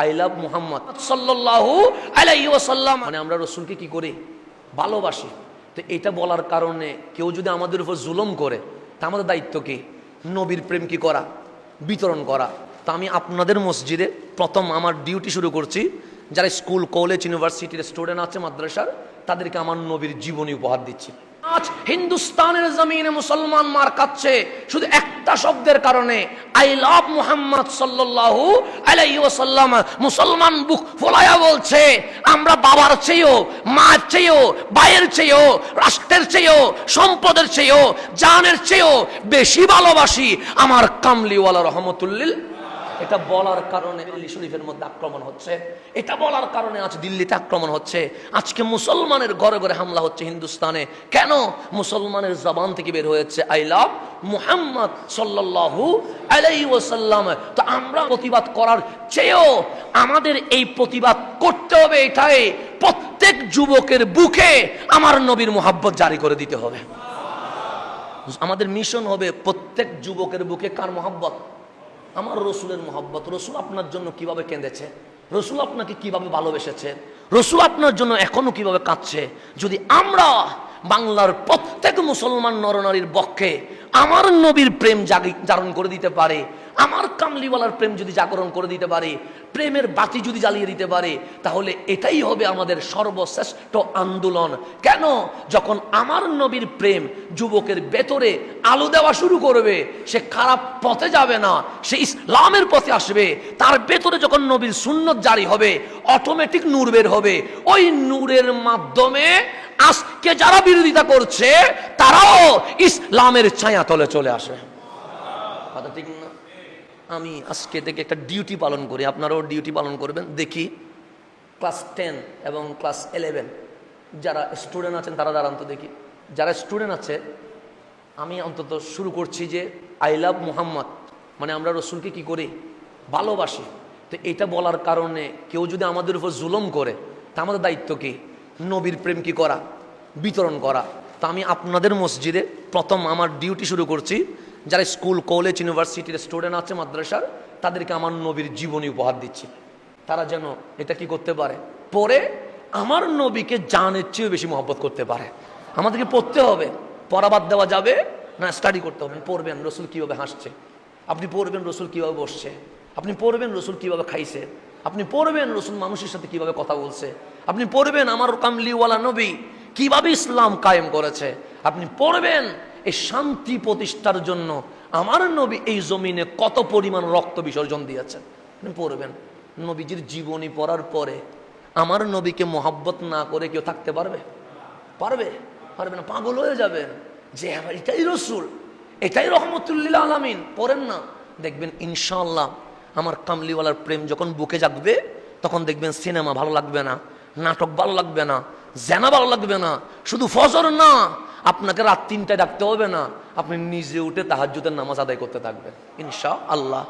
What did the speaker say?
I love Muhammad সাল্লাল্লাহু আলাইহি ওয়াসাল্লাম, মানে আমরা রসুলকে কি করি, ভালোবাসি। তো এটা বলার কারণে কেউ যদি আমাদের উপর জুলুম করে, তা আমাদের দায়িত্ব কি? নবীর প্রেম কি করা, বিতরণ করা। তা আমি আপনাদের মসজিদে প্রথম আমার ডিউটি শুরু করছি। যারা স্কুল, কলেজ, ইউনিভার্সিটির স্টুডেন্ট আছে, মাদ্রাসার, তাদেরকে আমার নবীর জীবনী উপহার দিচ্ছি। আজ হিন্দুস্তানের জমিনে মুসলমান মার খাচ্ছে শুধু একটা শব্দের কারণে, আই লাভ মুহাম্মদ সাল্লাল্লাহু আলাইহি ওয়াসাল্লাম। মুসলমান বুক ফোলায়া বলছে, আমরা বাবার চেয়েও, মার চেয়েও, ভাইয়ের চেয়েও, রাষ্ট্রের চেয়েও, সম্পদের চেয়েও, জানের চেয়েও বেশি ভালোবাসি আমার কামলিওয়ালা রহমতুল্লিল। এটা বলার কারণে দিল্লি শরীফের মধ্যে আক্রমণ হচ্ছে, এটা বলার কারণে আজ দিল্লিতে আক্রমণ হচ্ছে, আজকে মুসলমানের ঘরে ঘরে হামলা হচ্ছে হিন্দুস্তানে। কেন? মুসলমানের জবান থেকে বের হয়েছে আই লাভ মুহাম্মদ সাল্লাল্লাহু আলাইহি ওয়াসাল্লাম। তো আমরা প্রতিবাদ করার চেয়েও আমাদের এই প্রতিবাদ করতে হবে এটাই, প্রত্যেক যুবকের বুকে আমার নবীর মুহাব্বত জারি করে দিতে হবে। আমাদের মিশন হবে প্রত্যেক যুবকের বুকে কার মুহাব্বত? আমার রসুলের মোহাব্বত। রসুল আপনার জন্য কিভাবে কেঁদেছে, রসুল আপনাকে কিভাবে ভালোবেসেছে, রসুল আপনার জন্য এখনো কিভাবে কাঁদছে। যদি আমরা বাংলার প্রত্যেক মুসলমান নরনারীর পক্ষে আমার নবীর প্রেম জাগরণ করে দিতে পারে, আমার কামলিওয়ালার প্রেম যদি জাগরণ করে দিতে পারে, প্রেমের বাতি যদি জ্বালিয়ে দিতে পারে, তাহলে এটাই হবে আমাদের সর্বশ্রেষ্ঠ আন্দোলন। কেন? যখন আমার নবীর প্রেম যুবকের ভেতরে আলো দেওয়া শুরু করবে, সে খারাপ পথে যাবে না, সে ইসলামের পথে আসবে। তার ভেতরে যখন নবীর সুন্নত জারি হবে, অটোমেটিক নূর বের হবে। ওই নূরের মাধ্যমে আজকে যারা বিরোধিতা করছে, তারাও ইসলামের ছায়া তলে চলে আসে। কথা ঠিক না? আমি আজকে থেকে একটা ডিউটি পালন করি, আপনারাও ডিউটি পালন করবেন। দেখি ক্লাস 10 এবং ক্লাস 11 যারা স্টুডেন্ট আছেন তারা দাঁড়ান তো দেখি। যারা স্টুডেন্ট আছে, আমি অন্তত শুরু করছি যে আই লাভ মুহাম্মদ, মানে আমরা রসুলকে কি করি, ভালোবাসি। তো এটা বলার কারণে কেউ যদি আমাদের উপর জুলুম করে, তা আমাদের দায়িত্ব কি? নবীর প্রেম কি করা, বিতরণ করা। তা আমি আপনাদের মসজিদে প্রথম আমার ডিউটি শুরু করছি। যারা স্কুল, কলেজ, ইউনিভার্সিটির স্টুডেন্ট আছে, মাদ্রাসার, তাদেরকে আমার নবীর জীবনী উপহার দিচ্ছি। তারা যেন এটা কি করতে পারে, পরে আমার নবীকে জানের চেয়ে বেশি মহব্বত করতে পারে। আমাদেরকে পড়তে হবে, পড়া বাদ দেওয়া যাবে না, স্টাডি করতে হবে। পড়বেন রসুল কিভাবে হাসছে, আপনি পড়বেন রসুল কিভাবে বসছে, আপনি পড়বেন রসুল কিভাবে খাইছে, আপনি পড়বেন রসুল মানুষের সাথে কিভাবে কথা বলছে, আপনি পড়বেন আমার কামলিওয়ালা নবী কিভাবে ইসলাম কায়েম করেছে, আপনি পড়বেন এই শান্তি প্রতিষ্ঠার জন্য আমার নবী এই জমিনে কত পরিমাণ রক্ত বিসর্জন দিয়েছেন। আপনি পড়বেন। নবীজির জীবনী পড়ার পরে আমার নবীকে মোহাব্বত না করে কেউ থাকতে পারবে? পারবে? পারবে না, পাগল হয়ে যাবেন যে এটাই রসুল, এটাই রহমতুল্লিল আলামিন। পড়েন না, দেখবেন ইনশাআল্লাহ আমার কামলিওয়ালার প্রেম যখন বুকে জাগবে, তখন দেখবেন সিনেমা ভালো লাগবে না, নাটক ভালো লাগবে না, জেনা ভালো লাগবে না। শুধু ফজর না, আপনাকে রাত 3টায় ডাকতে হবে না, আপনি নিজে উঠে তাহাজ্জুদের নামাজ আদায় করতে থাকবেন ইনশাআল্লাহ।